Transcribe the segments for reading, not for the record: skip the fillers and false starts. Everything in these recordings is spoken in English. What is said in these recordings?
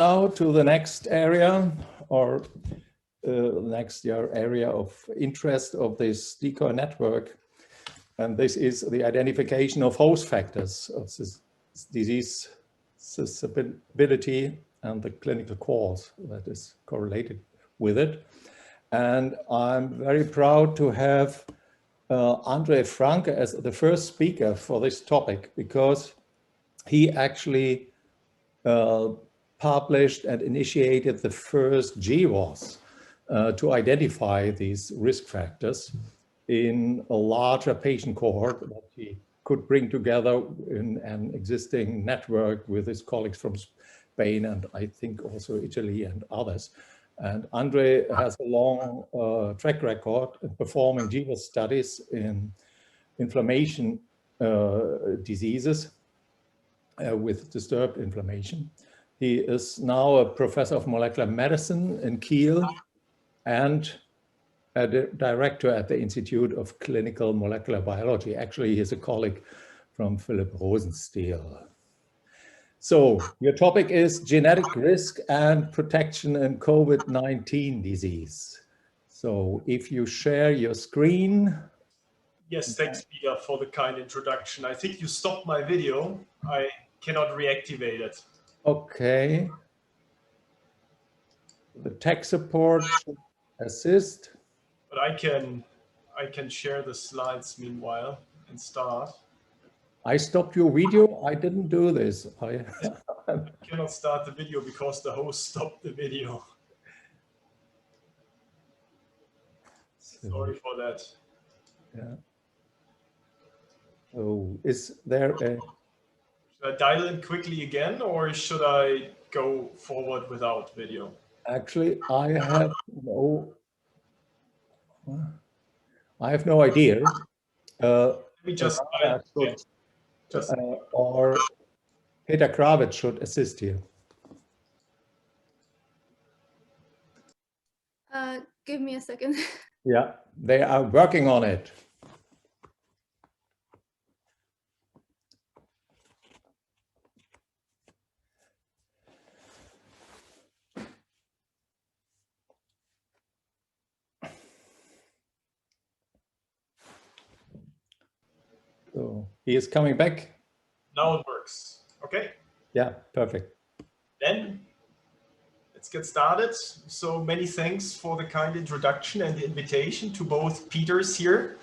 Now to the next area, or next area of interest of this decoy network. And this is the identification of host factors of this disease susceptibility and the clinical cause that is correlated with it. And I'm very proud to have Andre Franke as the first speaker for this topic, because he actually published and initiated the first GWAS to identify these risk factors in a larger patient cohort that he could bring together in an existing network with his colleagues from Spain and I think also Italy and others. And Andre has a long track record in performing GWAS studies in inflammation diseases with disturbed inflammation. He is now a professor of molecular medicine in Kiel and a director at the Institute of Clinical Molecular Biology. Actually, he's a colleague from Philip Rosenstiel. So your topic is genetic risk and protection in COVID-19 disease. So if you share your screen. Yes, thanks, Peter, for the kind introduction. I think you stopped my video. I cannot reactivate it. Okay. The tech support should assist. But I can share the slides meanwhile and start. I stopped your video. I didn't do this. I cannot start the video because the host stopped the video. Sorry for that. Yeah. So is there a... Should I dial in quickly again, or should I go forward without video? Actually, I have no idea. Let me just or Peter Kravitz should assist here. Give me a second. Yeah, they are working on it. So he is coming back. Now it works. Okay. Yeah, perfect. Then let's get started. So many thanks for the kind introduction and the invitation to both Peters here.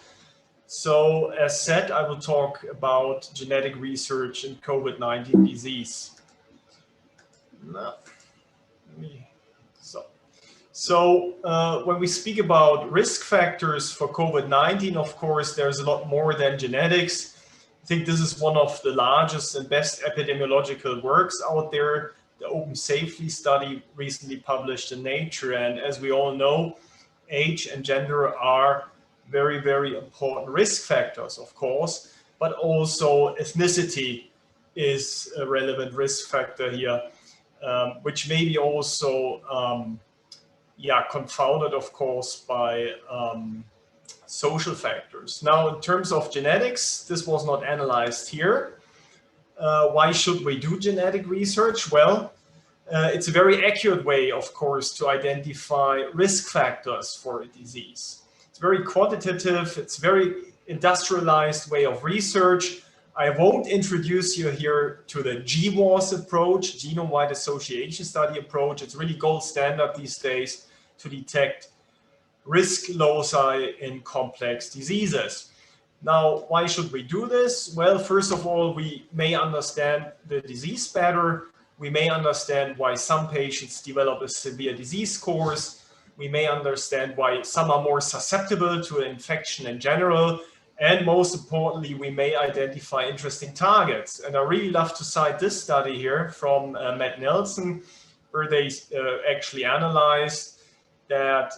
So as said, I will talk about genetic research in COVID-19 disease. So when we speak about risk factors for COVID-19, of course, there's a lot more than genetics. I think this is one of the largest and best epidemiological works out there, the Open Safety study recently published in Nature. And as we all know, age and gender are very, very important risk factors, of course, but also ethnicity is a relevant risk factor here, which may be also confounded, of course, by social factors. Now, in terms of genetics, this was not analyzed here. Why should we do genetic research? Well, it's a very accurate way, of course, to identify risk factors for a disease. It's very quantitative, it's very industrialized way of research. I won't introduce you here to the GWAS approach, genome-wide association study approach. It's really gold standard these days to detect risk loci in complex diseases. Now, why should we do this? Well, first of all, we may understand the disease better. We may understand why some patients develop a severe disease course. We may understand why some are more susceptible to an infection in general. And most importantly, we may identify interesting targets. And I really love to cite this study here from Matt Nelson, where they actually analyzed that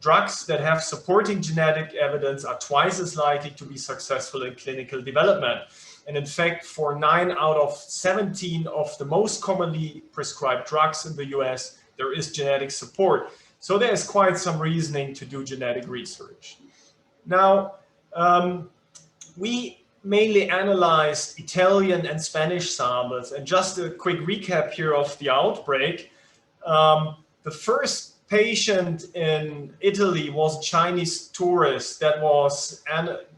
drugs that have supporting genetic evidence are twice as likely to be successful in clinical development. And in fact, for 9 out of 17 of the most commonly prescribed drugs in the US, there is genetic support. So there's quite some reasoning to do genetic research. Now, we mainly analyzed Italian and Spanish samples. And just a quick recap here of the outbreak. The first patient in Italy was a Chinese tourist that was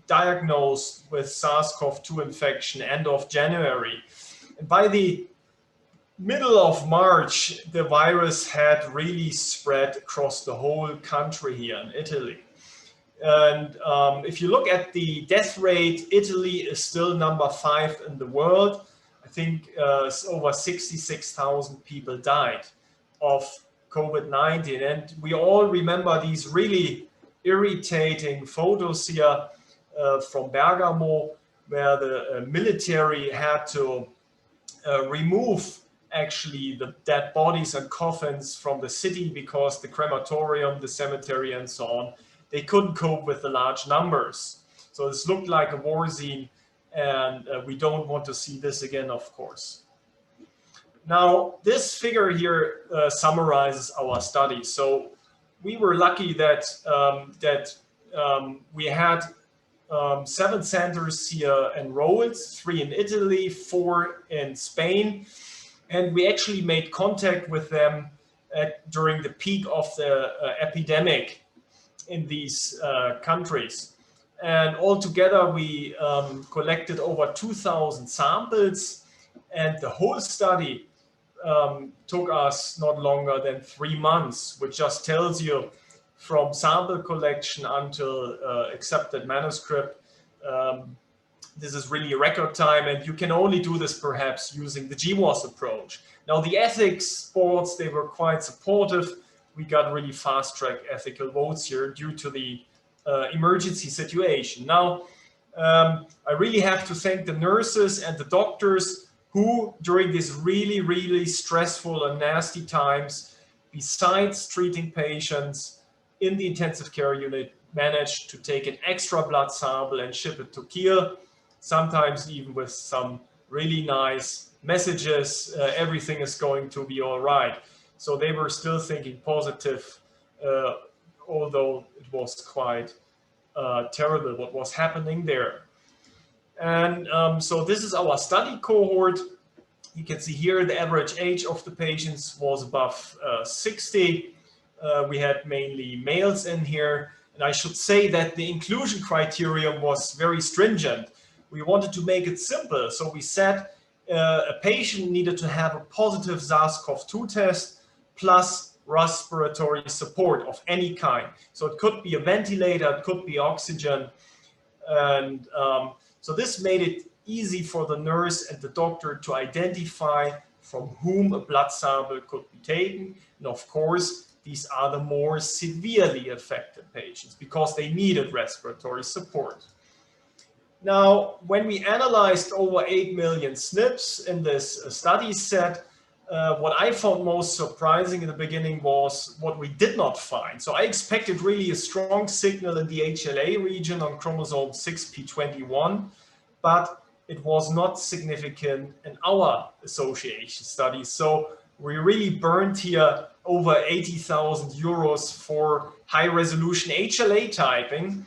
diagnosed with SARS-CoV-2 infection end of January. And by the middle of March, the virus had really spread across the whole country here in Italy. And if you look at the death rate, Italy is still number 5 in the world. I think over 66,000 people died of COVID-19. And we all remember these really irritating photos here from Bergamo, where the military had to remove actually the dead bodies and coffins from the city because the crematorium, the cemetery and so on, they couldn't cope with the large numbers. So this looked like a war scene, and we don't want to see this again, of course. Now, this figure here summarizes our study. So we were lucky that, we had 7 centers here enrolled, 3 in Italy, 4 in Spain. And we actually made contact with them during the peak of the epidemic in these countries. And altogether, we collected over 2,000 samples, and the whole study took us not longer than 3 months, which just tells you from sample collection until accepted manuscript. This is really record time, and you can only do this perhaps using the GWAS approach. Now, the ethics boards, they were quite supportive. We got really fast-track ethical votes here due to the emergency situation. Now, I really have to thank the nurses and the doctors who, during these really, really stressful and nasty times, besides treating patients in the intensive care unit, managed to take an extra blood sample and ship it to Kiel, sometimes even with some really nice messages, everything is going to be all right. So they were still thinking positive, although it was quite terrible what was happening there. And so this is our study cohort. You can see here the average age of the patients was above 60. We had mainly males in here. And I should say that the inclusion criterion was very stringent. We wanted to make it simple. So we said a patient needed to have a positive SARS-CoV-2 test plus respiratory support of any kind. So it could be a ventilator, it could be oxygen. And so this made it easy for the nurse and the doctor to identify from whom a blood sample could be taken. And of course, these are the more severely affected patients because they needed respiratory support. Now, when we analyzed over 8 million SNPs in this study set, what I found most surprising in the beginning was what we did not find. So I expected really a strong signal in the HLA region on chromosome 6p21, but it was not significant in our association studies. So we really burned here over 80,000 euros for high resolution HLA typing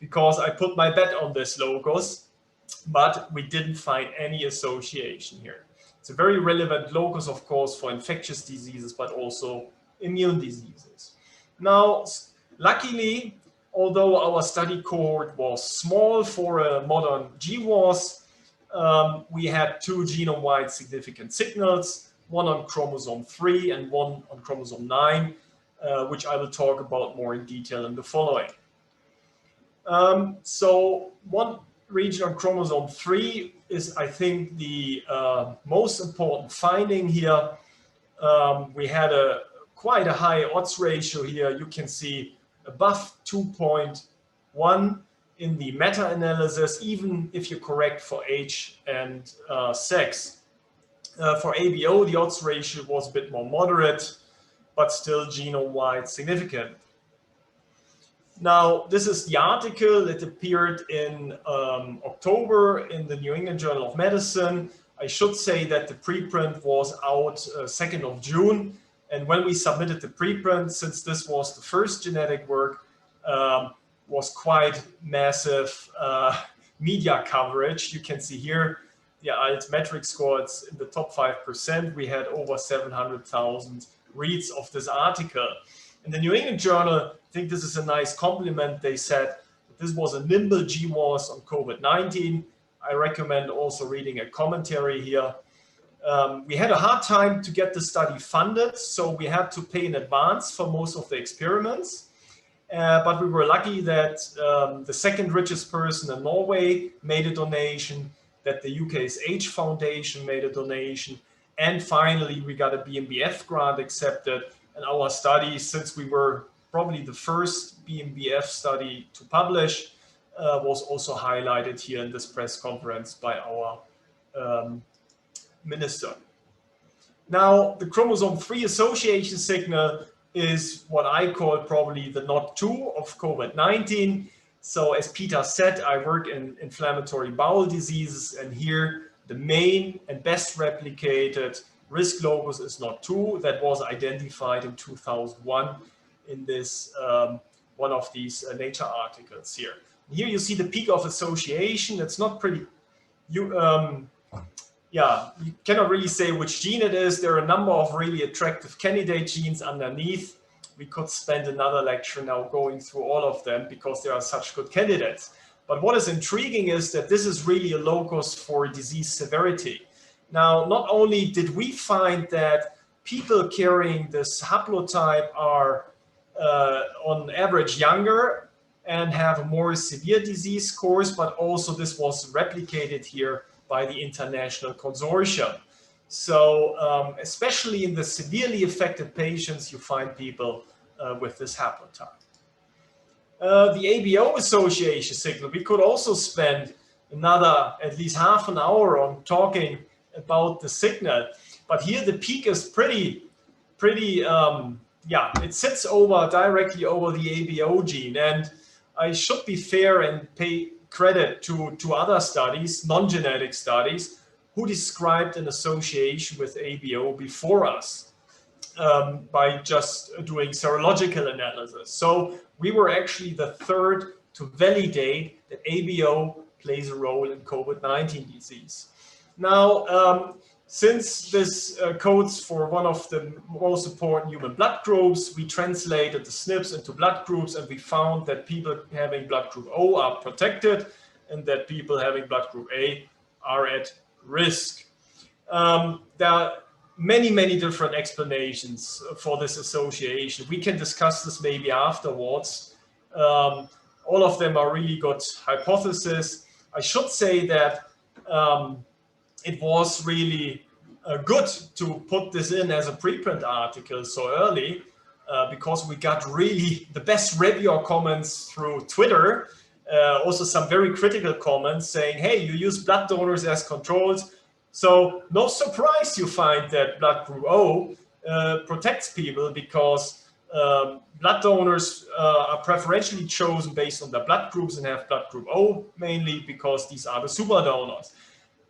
because I put my bet on this locus, but we didn't find any association here. It's a very relevant locus, of course, for infectious diseases, but also immune diseases. Now, luckily, although our study cohort was small for a modern GWAS, we had 2 genome-wide significant signals, one on chromosome 3 and one on chromosome 9, which I will talk about more in detail in the following. So one region on chromosome 3 is, I think, the most important finding here. We had quite a high odds ratio here. You can see above 2.1 in the meta-analysis, even if you correct for age and sex. For ABO, the odds ratio was a bit more moderate, but still genome-wide significant. Now, this is the article that appeared in October in the New England Journal of Medicine. I should say that the preprint was out 2nd of June. And when we submitted the preprint, since this was the first genetic work, was quite massive media coverage. You can see here the altmetric score, it's in the top 5%. We had over 700,000 reads of this article. In the New England Journal, I think this is a nice compliment. They said this was a nimble GWAS on COVID-19. I recommend also reading a commentary here. We had a hard time to get the study funded, so we had to pay in advance for most of the experiments. But we were lucky that the second richest person in Norway made a donation, that the UKSH Foundation made a donation, and finally we got a BMBF grant accepted. And our study, since we were probably the first BMBF study to publish, was also highlighted here in this press conference by our minister. Now, the chromosome 3 association signal is what I call probably the NOD2 of COVID-19. So as Peter said, I work in inflammatory bowel diseases, and here the main and best replicated risk locus is NOD2 that was identified in 2001 in this one of these Nature articles here. And here you see the peak of association. It's not pretty, you cannot really say which gene it is. There are a number of really attractive candidate genes underneath. We could spend another lecture now going through all of them because there are such good candidates. But what is intriguing is that this is really a locus for disease severity. Now, not only did we find that people carrying this haplotype are on average younger and have a more severe disease course, but also this was replicated here by the international consortium. So especially in the severely affected patients, you find people with this haplotype. The ABO association signal, we could also spend another at least half an hour on talking about the signal, but here the peak is pretty, it sits directly over the ABO gene. And I should be fair and pay credit to other studies, non-genetic studies, who described an association with ABO before us by just doing serological analysis. So we were actually the third to validate that ABO plays a role in COVID-19 disease. Now, since this codes for one of the most important human blood groups, we translated the SNPs into blood groups, and we found that people having blood group O are protected and that people having blood group A are at risk. There are many different explanations for this association. We can discuss this maybe afterwards. All of them are really good hypotheses. I should say that it was really good to put this in as a preprint article so early because we got really the best reviewer comments through Twitter. Also some very critical comments saying, hey, you use blood donors as controls. So no surprise you find that blood group O protects people because blood donors are preferentially chosen based on their blood groups and have blood group O mainly because these are the super donors.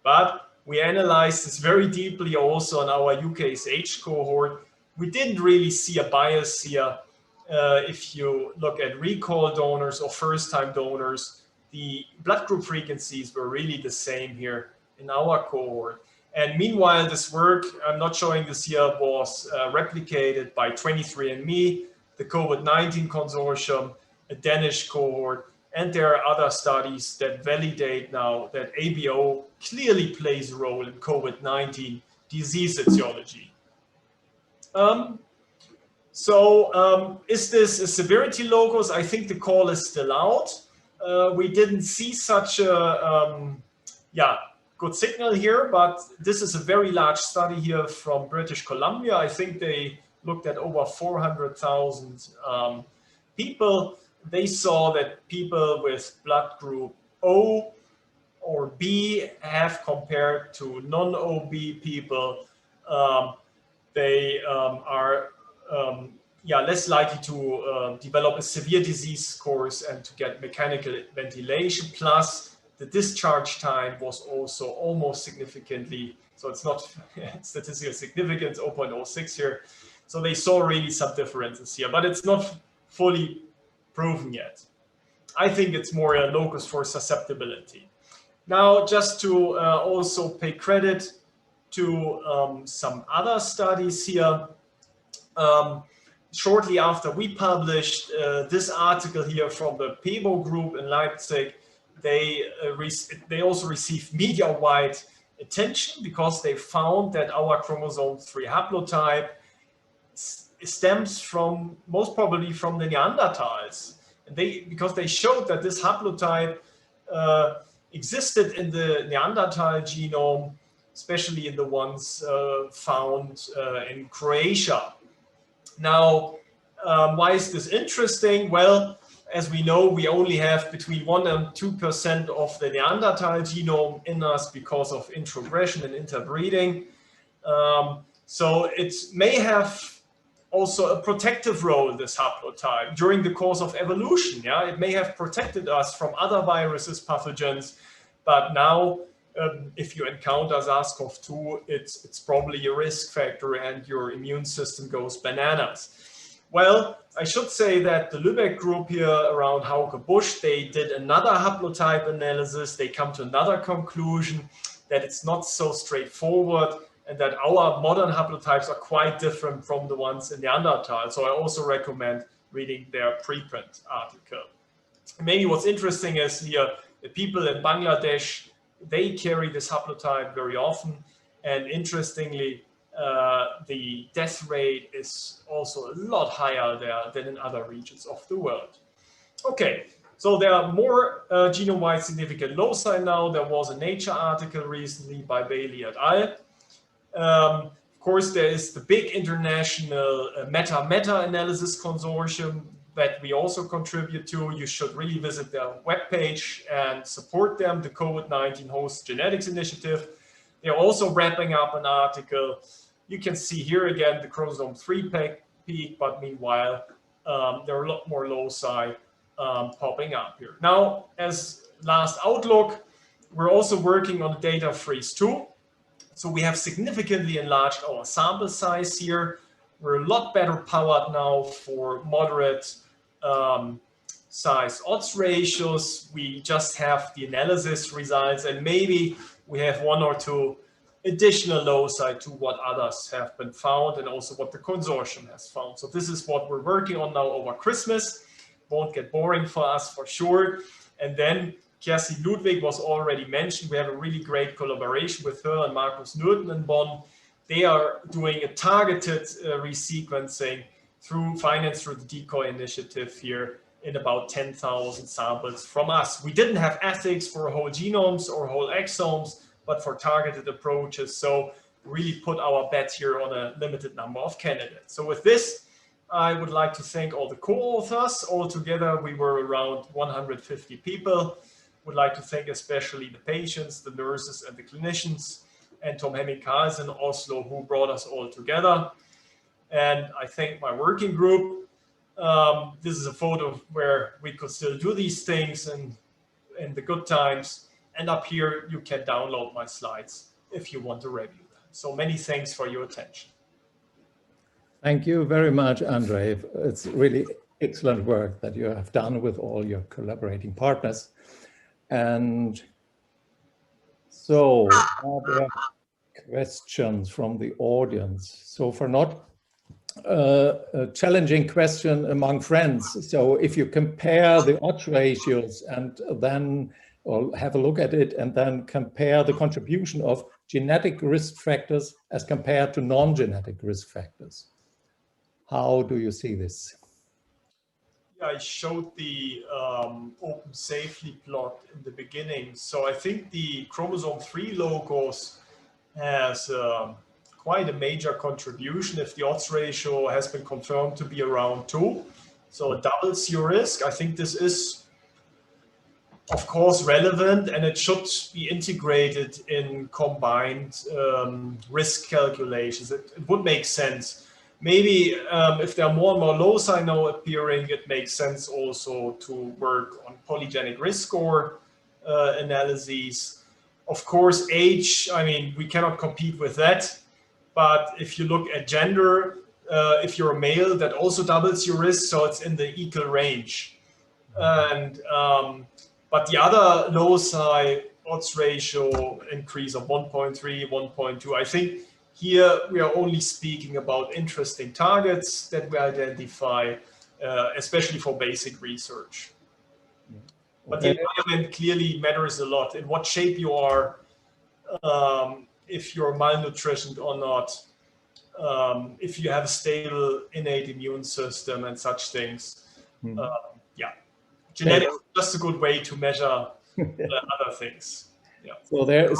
But we analyzed this very deeply also in our UKSH cohort. We didn't really see a bias here. If you look at recall donors or first-time donors, the blood group frequencies were really the same here in our cohort. And meanwhile, this work, I'm not showing this here, was replicated by 23andMe, the COVID-19 consortium, a Danish cohort, and there are other studies that validate now that ABO clearly plays a role in COVID-19 disease etiology. Is this a severity locus? I think the call is still out. We didn't see such a good signal here, but this is a very large study here from British Columbia. I think they looked at over 400,000 people. They saw that people with blood group O or B have compared to non-OB people, they are less likely to develop a severe disease course and to get mechanical ventilation. Plus, the discharge time was also almost significantly, so it's not statistical significance, 0.06 here. So they saw really some differences here, but it's not fully proven yet. I think it's more a locus for susceptibility. Now, just to also pay credit to some other studies here. Shortly after we published this article here from the Pääbo group in Leipzig, they also received media-wide attention because they found that our chromosome 3 haplotype stems from, most probably from the Neanderthals. And because they showed that this haplotype existed in the Neanderthal genome, especially in the ones found in Croatia. Now, why is this interesting? Well, as we know, we only have between 1% and 2% of the Neanderthal genome in us because of introgression and interbreeding. So it may have also a protective role, this haplotype, during the course of evolution. Yeah, it may have protected us from other viruses, pathogens, but now if you encounter SARS-CoV-2, it's probably a risk factor and your immune system goes bananas. Well, I should say that the Lübeck group here around Hauke Busch, they did another haplotype analysis. They come to another conclusion that it's not so straightforward and that our modern haplotypes are quite different from the ones in Neanderthal. So I also recommend reading their preprint article. Maybe what's interesting is here, the people in Bangladesh, they carry this haplotype very often. And interestingly, the death rate is also a lot higher there than in other regions of the world. Okay, so there are more genome-wide significant loci now. There was a Nature article recently by Bailey et al. Of course, there is the big international meta-analysis consortium that we also contribute to. You should really visit their webpage and support them, the COVID-19 Host Genetics Initiative. They're also wrapping up an article. You can see here again the chromosome 3 peak, but meanwhile, there are a lot more loci popping up here. Now, as last outlook, we're also working on the data freeze too. So we have significantly enlarged our sample size here. We're a lot better powered now for moderate size odds ratios. We just have the analysis results and maybe we have 1 or 2 additional loci to what others have been found and also what the consortium has found. So this is what we're working on now over Christmas. Won't get boring for us for sure. And then Kerstin Ludwig was already mentioned. We have a really great collaboration with her and Markus Nürten in Bonn. They are doing a targeted resequencing financed through the Decoy initiative here in about 10,000 samples from us. We didn't have ethics for whole genomes or whole exomes, but for targeted approaches. So really put our bet here on a limited number of candidates. So with this, I would like to thank all the co-authors. Altogether, we were around 150 people. Would like to thank especially the patients, the nurses, and the clinicians, and Tom Hemming Carlsen in Oslo, who brought us all together. And I thank my working group. This is a photo where we could still do these things and in the good times. And up here, you can download my slides if you want to review them. So many thanks for your attention. Thank you very much, Andre. It's really excellent work that you have done with all your collaborating partners. And so are there questions from the audience? So for not a challenging question among friends. So if you compare the odds ratios and then or have a look at it and then compare the contribution of genetic risk factors as compared to non-genetic risk factors. How do you see this? I showed the open safely plot in the beginning. So I think the chromosome 3 locus has quite a major contribution if the odds ratio has been confirmed to be around 2. So it doubles your risk. I think this is, of course, relevant and it should be integrated in combined risk calculations. It would make sense. Maybe if there are more and more loci now appearing, it makes sense also to work on polygenic risk score analyses. Of course, age, I mean, we cannot compete with that. But if you look at gender, if you're a male, that also doubles your risk. So it's in the equal range. And but the other loci odds ratio increase of 1.3, 1.2. I think here we are only speaking about interesting targets that we identify, especially for basic research. But the environment clearly matters a lot. In what shape you are, if you're malnutritioned or not, if you have a stable innate immune system and such things. Yeah, genetics is just a good way to measure other things. Yeah. So there is